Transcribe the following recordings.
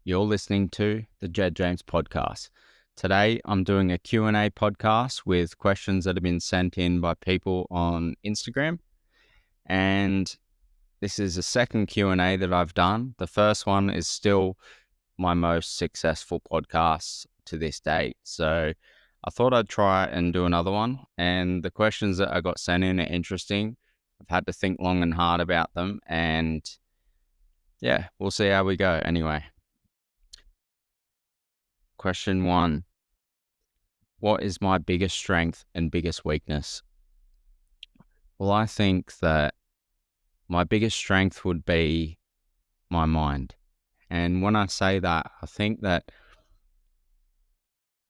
You're listening to the Jed James Podcast. Today, I'm doing a Q&A podcast with questions that have been sent in by people on Instagram. And this is the second Q&A that I've done. The first one is still my most successful podcast to this date. So I thought I'd try and do another one. And the questions that I got sent in are interesting. I've had to think long and hard about them. And yeah, we'll see how we go anyway. Question 1. What is my biggest strength and biggest weakness? Well, I think that my biggest strength would be my mind. And when I say that, I think that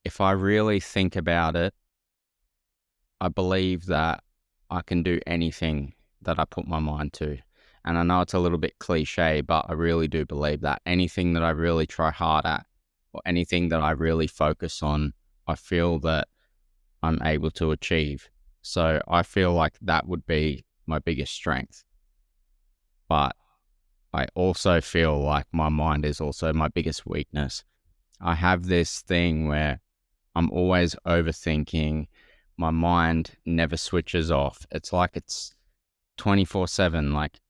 if I really think about it, I believe that I can do anything that I put my mind to. And I know it's a little bit cliche, but I really do believe that anything that I really try hard at or anything that I really focus on, I feel that I'm able to achieve. So I feel like that would be my biggest strength. But I also feel like my mind is also my biggest weakness. I have this thing where I'm always overthinking. My mind never switches off. It's like it's 24/7. Like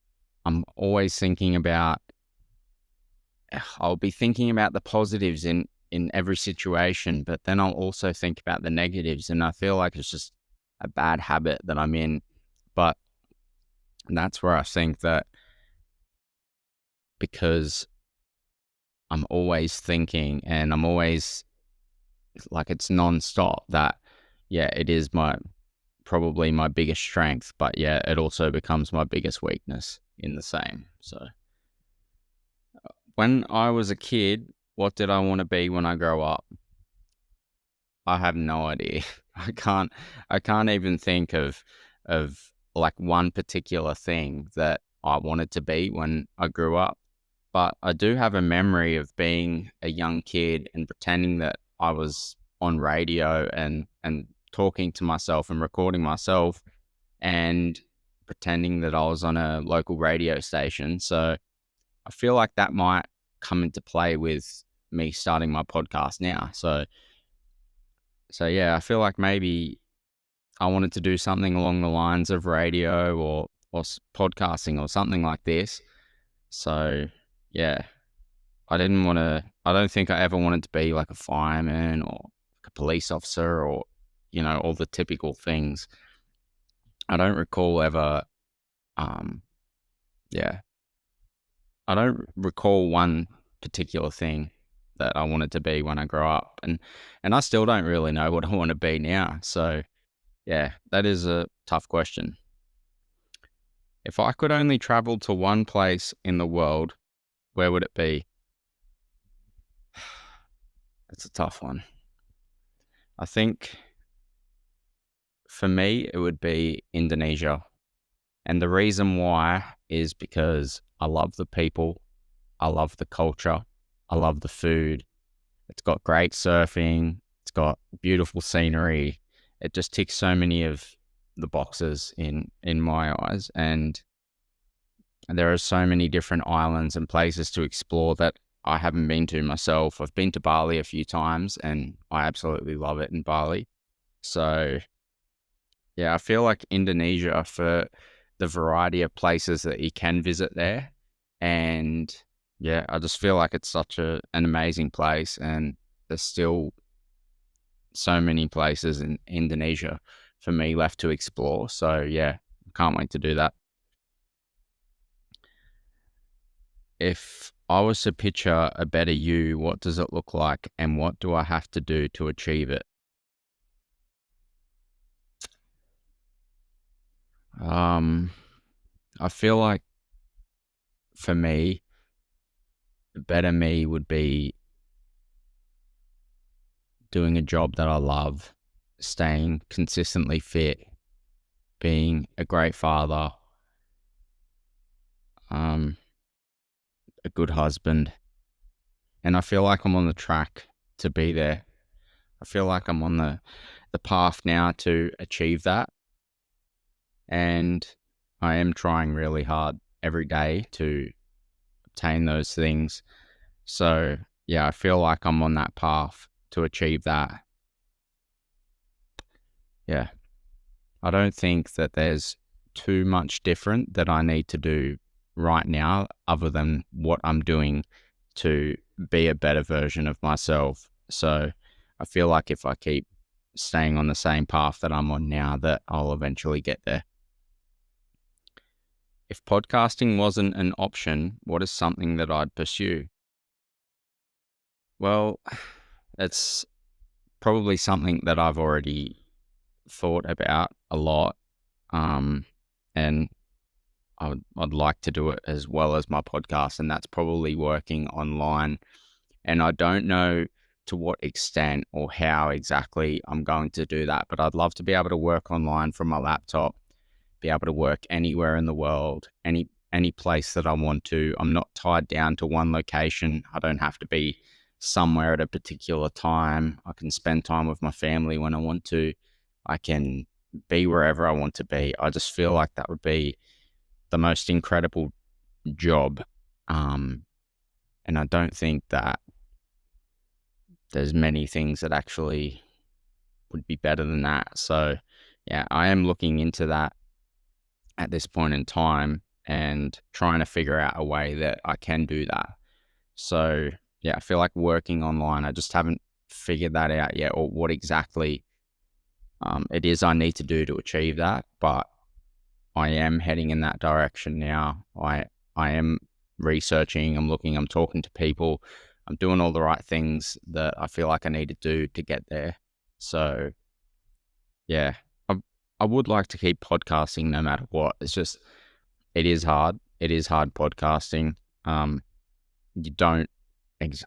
I'm always thinking about, I'll be thinking about the positives in every situation, but then I'll also think about the negatives. And I feel like it's just a bad habit that I'm in. But that's where I think that because I'm always thinking and I'm always like it's nonstop, that, yeah, it is probably my biggest strength, but yeah, it also becomes my biggest weakness in the same. So when I was a kid, what did I want to be when I grow up? I have no idea. I can't even think of like one particular thing that I wanted to be when I grew up. But I do have a memory of being a young kid and pretending that I was on radio and talking to myself and recording myself and pretending that I was on a local radio station. So I feel like that might come into play with me starting my podcast now. So yeah, I feel like maybe I wanted to do something along the lines of radio or podcasting or something like this. So yeah, I don't think I ever wanted to be like a fireman or a police officer or, all the typical things. I don't recall ever, um, yeah, I don't recall one particular thing that I wanted to be when I grow up. And I still don't really know what I want to be now. So yeah, that is a tough question. If I could only travel to one place in the world, where would it be? It's a tough one. I think for me, it would be Indonesia. And the reason why is because I love the people, I love the culture, I love the food. It's got great surfing, it's got beautiful scenery. It just ticks so many of the boxes in my eyes. And there are so many different islands and places to explore that I haven't been to myself. I've been to Bali a few times and I absolutely love it in Bali. So yeah, I feel like Indonesia for the variety of places that you can visit there. And yeah, I just feel like it's such an amazing place, and there's still so many places in Indonesia for me left to explore. So yeah, can't wait to do that. If I was to picture a better you, what does it look like and what do I have to do to achieve it? I feel like for me, a better me would be doing a job that I love, staying consistently fit, being a great father, a good husband. And I feel like I'm on the track to be there. I feel like I'm on the path now to achieve that. And I am trying really hard every day to obtain those things. So yeah, I feel like I'm on that path to achieve that. Yeah. I don't think that there's too much different that I need to do right now other than what I'm doing to be a better version of myself. So I feel like if I keep staying on the same path that I'm on now, that I'll eventually get there. If podcasting wasn't an option, what is something that I'd pursue? Well, it's probably something that I've already thought about a lot. And I'd like to do it as well as my podcast, and that's probably working online. And I don't know to what extent or how exactly I'm going to do that, but I'd love to be able to work online from my laptop, be able to work anywhere in the world, any place that I want to. I'm not tied down to one location. I don't have to be somewhere at a particular time. I can spend time with my family when I want to. I can be wherever I want to be. I just feel like that would be the most incredible job. And I don't think that there's many things that actually would be better than that. So yeah, I am looking into that at this point in time and trying to figure out a way that I can do that. So yeah, I feel like working online, I just haven't figured that out yet, or what exactly it is I need to do to achieve that. But I am heading in that direction now. I am researching, I'm looking, I'm talking to people, I'm doing all the right things that I feel like I need to do to get there. So yeah, I, I would like to keep podcasting no matter what. It's just, it is hard. It is hard podcasting. You don't,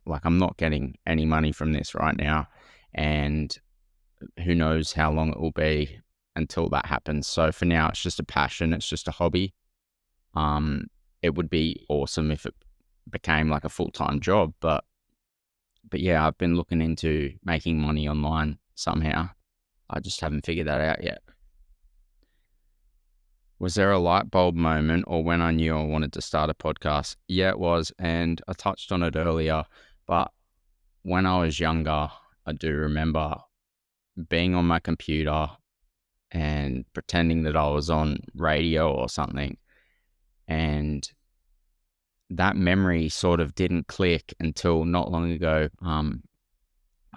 like, I'm not getting any money from this right now. And who knows how long it will be until that happens. So for now, it's just a passion. It's just a hobby. It would be awesome if it became like a full-time job, but yeah, I've been looking into making money online somehow. I just haven't figured that out yet. Was there a light bulb moment or when I knew I wanted to start a podcast? Yeah, it was. And I touched on it earlier, but when I was younger, I do remember being on my computer and pretending that I was on radio or something. And that memory sort of didn't click until not long ago. I've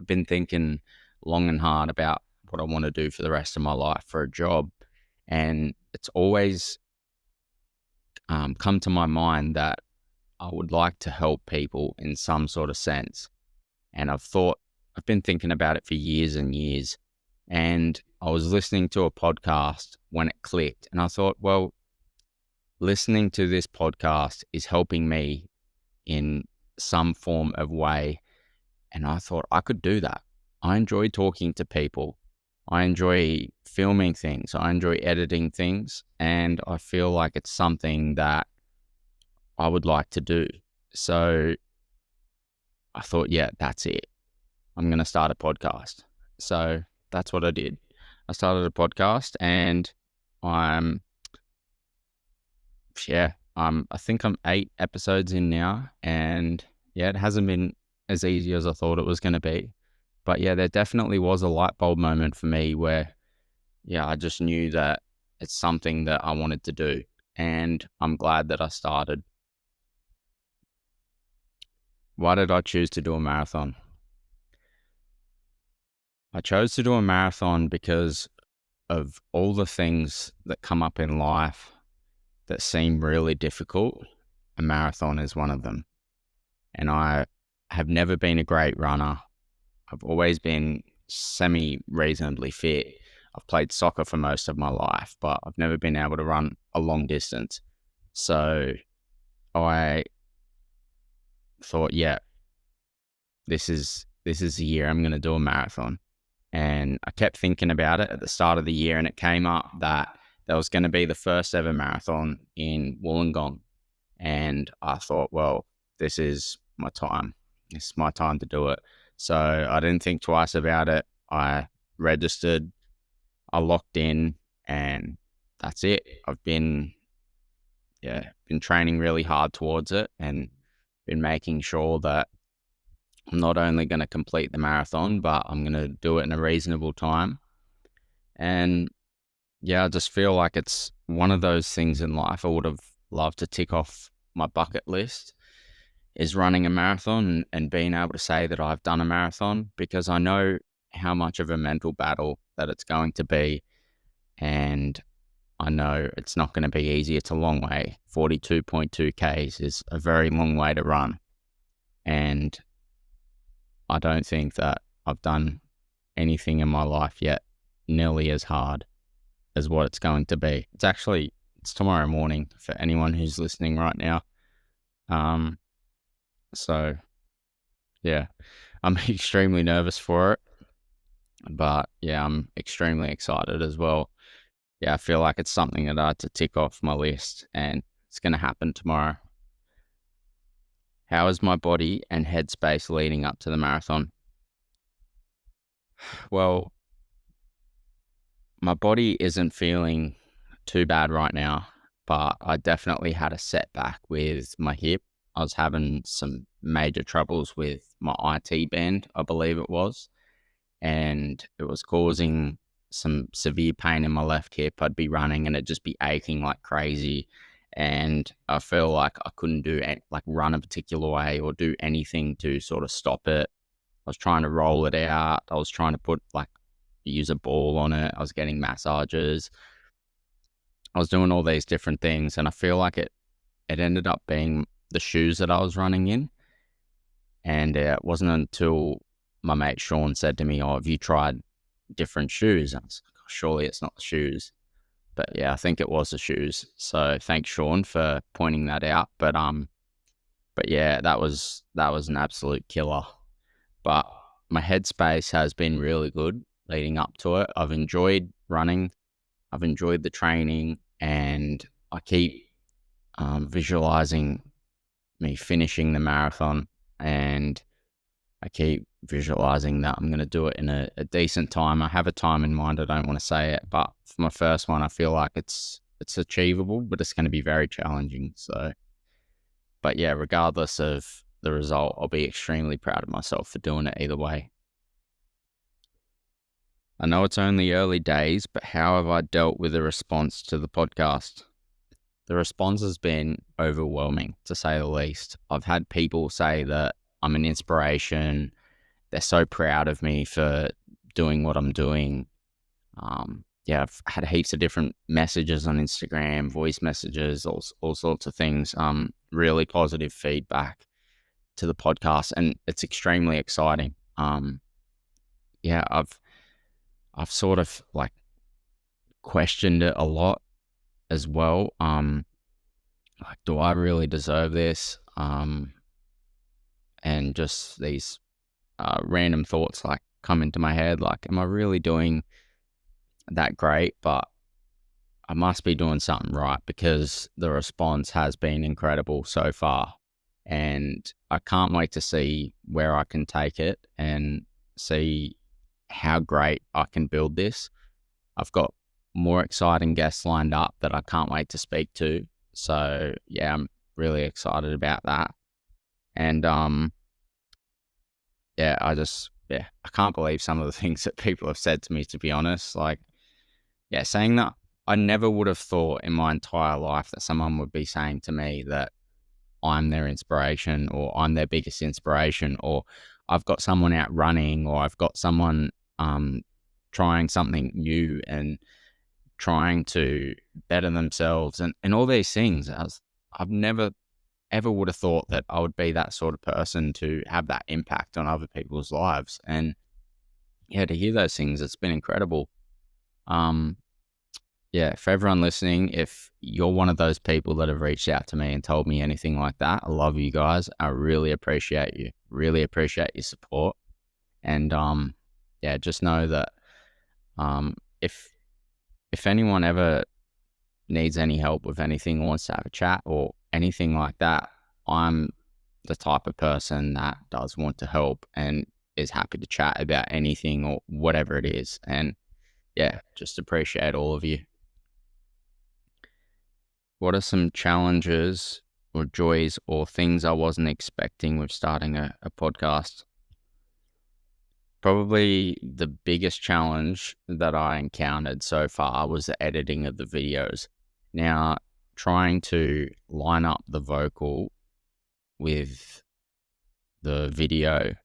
been thinking long and hard about what I want to do for the rest of my life for a job. And it's always come to my mind that I would like to help people in some sort of sense. And I've been thinking about it for years and years. And I was listening to a podcast when it clicked. And I thought, well, listening to this podcast is helping me in some form of way. And I thought I could do that. I enjoy talking to people. I enjoy filming things. I enjoy editing things. And I feel like it's something that I would like to do. So I thought, yeah, that's it. I'm going to start a podcast. So that's what I did. I started a podcast and I'm, I think I'm 8 episodes in now. And yeah, it hasn't been as easy as I thought it was going to be. But yeah, there definitely was a light bulb moment for me where, yeah, I just knew that it's something that I wanted to do. And I'm glad that I started. Why did I choose to do a marathon? I chose to do a marathon because of all the things that come up in life that seem really difficult. A marathon is one of them. And I have never been a great runner. I've always been semi-reasonably fit. I've played soccer for most of my life, but I've never been able to run a long distance. So I thought, yeah, this is the year I'm going to do a marathon. And I kept thinking about it at the start of the year, and it came up that there was going to be the first ever marathon in Wollongong. And I thought, well, this is my time. It's my time to do it. So I didn't think twice about it. I registered, I locked in, and that's it. I've been training really hard towards it and been making sure that I'm not only going to complete the marathon, but I'm going to do it in a reasonable time. And yeah, I just feel like it's one of those things in life I would have loved to tick off my bucket list, is running a marathon and being able to say that I've done a marathon, because I know how much of a mental battle that it's going to be. And I know it's not going to be easy. It's a long way. 42.2 Ks is a very long way to run. And I don't think that I've done anything in my life yet nearly as hard as what it's going to be. It's tomorrow morning for anyone who's listening right now. So yeah, I'm extremely nervous for it, but yeah, I'm extremely excited as well. Yeah, I feel like it's something that I had to tick off my list, and it's going to happen tomorrow. How is my body and headspace leading up to the marathon? Well, my body isn't feeling too bad right now, but I definitely had a setback with my hip. I was having some major troubles with my IT band, I believe it was, and it was causing some severe pain in my left hip. I'd be running and it'd just be aching like crazy, and I feel like I couldn't run a particular way or do anything to sort of stop it. I was trying to roll it out. I was trying to use a ball on it. I was getting massages. I was doing all these different things, and I feel like it ended up being the shoes that I was running in. And it wasn't until my mate Sean said to me, "Oh, have you tried different shoes?" And I was like, "Oh, surely it's not the shoes." But yeah, I think it was the shoes. So thanks, Sean, for pointing that out. But yeah, that was an absolute killer. But my headspace has been really good leading up to it. I've enjoyed running. I've enjoyed the training, and I keep visualizing me finishing the marathon, and I keep visualizing that I'm going to do it in a decent time. I have a time in mind. I don't want to say it, but for my first one, I feel like it's achievable, but it's going to be very challenging. So, but yeah, regardless of the result, I'll be extremely proud of myself for doing it either way. I know it's only early days, but how have I dealt with the response to the podcast? The response has been overwhelming, to say the least. I've had people say that I'm an inspiration. They're so proud of me for doing what I'm doing. Yeah, I've had heaps of different messages on Instagram, voice messages, all sorts of things. Really positive feedback to the podcast, and it's extremely exciting. Yeah, I've sort of questioned it a lot as well. Do I really deserve this? And just these random thoughts come into my head, am I really doing that great? But I must be doing something right, because the response has been incredible so far, and I can't wait to see where I can take it and see how great I can build this. I've got more exciting guests lined up that I can't wait to speak to. So yeah, I'm really excited about that. And yeah, I can't believe some of the things that people have said to me, to be honest. Saying that I never would have thought in my entire life that someone would be saying to me that I'm their inspiration, or I'm their biggest inspiration, or I've got someone out running, or I've got someone trying something new and trying to better themselves, and all these things. I've never ever would have thought that I would be that sort of person to have that impact on other people's lives. And yeah, to hear those things, it's been incredible. Yeah, for everyone listening, if you're one of those people that have reached out to me and told me anything like that, I love you guys. I really appreciate you. Really appreciate your support. And yeah, just know that if anyone ever needs any help with anything, wants to have a chat or anything like that, I'm the type of person that does want to help and is happy to chat about anything or whatever it is. And yeah, just appreciate all of you. What are some challenges or joys or things I wasn't expecting with starting a podcast? Probably the biggest challenge that I encountered so far was the editing of the videos. Now, trying to line up the vocal with the video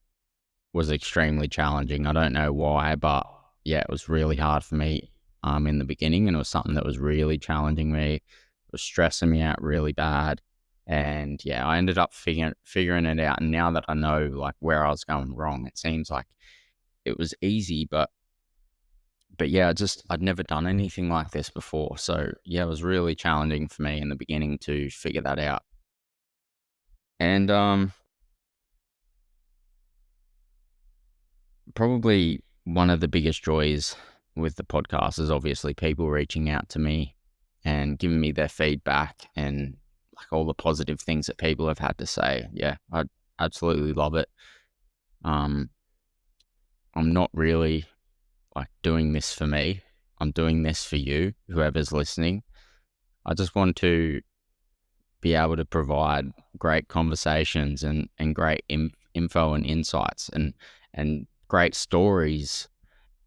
was extremely challenging. I don't know why, but yeah, it was really hard for me in the beginning, and it was something that was really challenging me. It was stressing me out really bad. And yeah, I ended up figuring it out. And now that I know like where I was going wrong, it seems like it was easy, but yeah, I'd never done anything like this before. So yeah, it was really challenging for me in the beginning to figure that out. And probably one of the biggest joys with the podcast is obviously people reaching out to me and giving me their feedback and like all the positive things that people have had to say. Yeah, I absolutely love it. Um, I'm not really like doing this for me. I'm doing this for you, whoever's listening. I just want to be able to provide great conversations and great info and insights and great stories.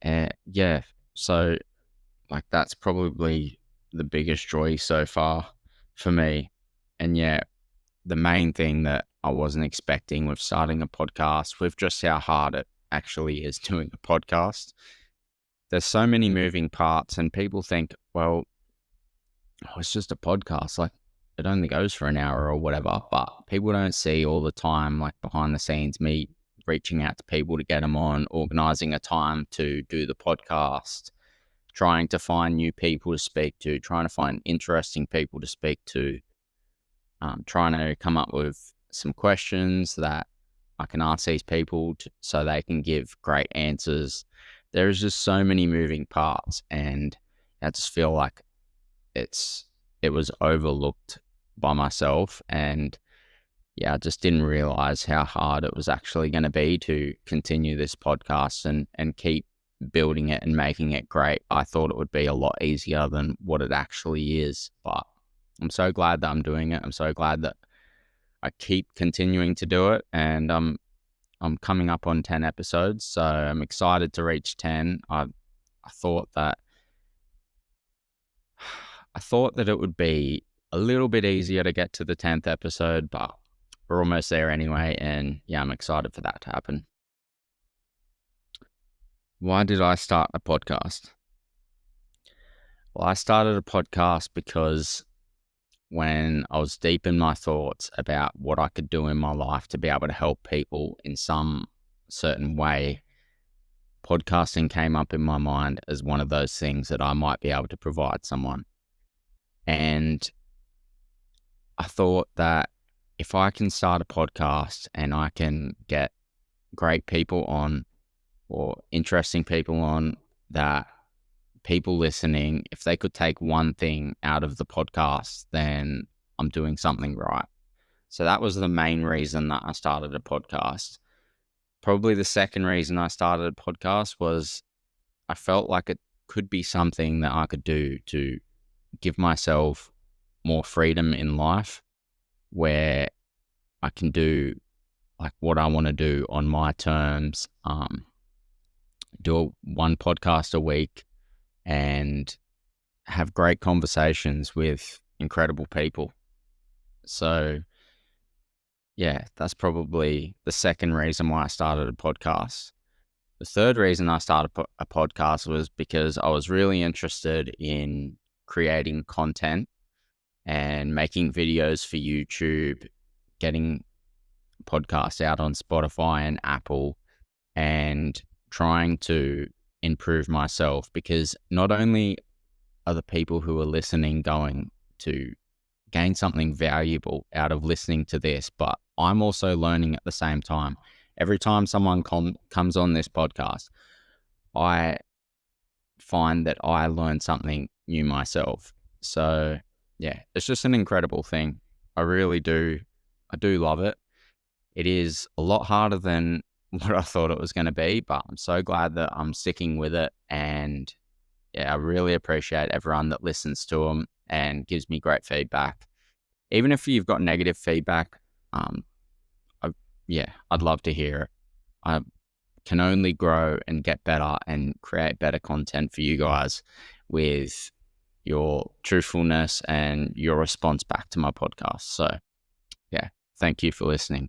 Yeah, so like that's probably the biggest joy so far for me. And yeah, the main thing that I wasn't expecting with starting a podcast, with just how hard it actually is doing a podcast. There's so many moving parts, and people think, well, oh, it's just a podcast. Like it only goes for an hour or whatever. But people don't see all the time, like behind the scenes, me reaching out to people to get them on, organizing a time to do the podcast, trying to find new people to speak to, trying to find interesting people to speak to, trying to come up with some questions that I can ask these people so they can give great answers. There's just so many moving parts, and I just feel like it was overlooked by myself, and yeah, I just didn't realize how hard it was actually going to be to continue this podcast and keep building it and making it great. I thought it would be a lot easier than what it actually is, but I'm so glad that I'm doing it. I'm so glad that I keep continuing to do it, and I'm coming up on 10 episodes, so I'm excited to reach 10. I thought that it would be a little bit easier to get to the 10th episode, but we're almost there anyway, and yeah, I'm excited for that to happen. Why did I start a podcast? Well, I started a podcast because when I was deep in my thoughts about what I could do in my life to be able to help people in some certain way, podcasting came up in my mind as one of those things that I might be able to provide someone. And I thought that if I can start a podcast and I can get great people on or interesting people on, that people listening, if they could take one thing out of the podcast, then I'm doing something right. So that was the main reason that I started a podcast. Probably the second reason I started a podcast was I felt like it could be something that I could do to give myself more freedom in life, where I can do like what I want to do on my terms, do one podcast a week and have great conversations with incredible people. So yeah, that's probably the second reason why I started a podcast. The third reason I started a podcast was because I was really interested in creating content and making videos for YouTube, getting podcasts out on Spotify and Apple, and trying to improve myself, because not only are the people who are listening going to gain something valuable out of listening to this, but I'm also learning at the same time. Every time someone comes on this podcast, I find that I learn something new myself. So yeah, it's just an incredible thing. I really do. I do love it. It is a lot harder than what I thought it was going to be, but I'm so glad that I'm sticking with it. And yeah, I really appreciate everyone that listens to them and gives me great feedback. Even if you've got negative feedback, I, yeah, I'd love to hear it. can only grow and get better and create better content for you guys with your truthfulness and your response back to my podcast. So yeah, thank you for listening.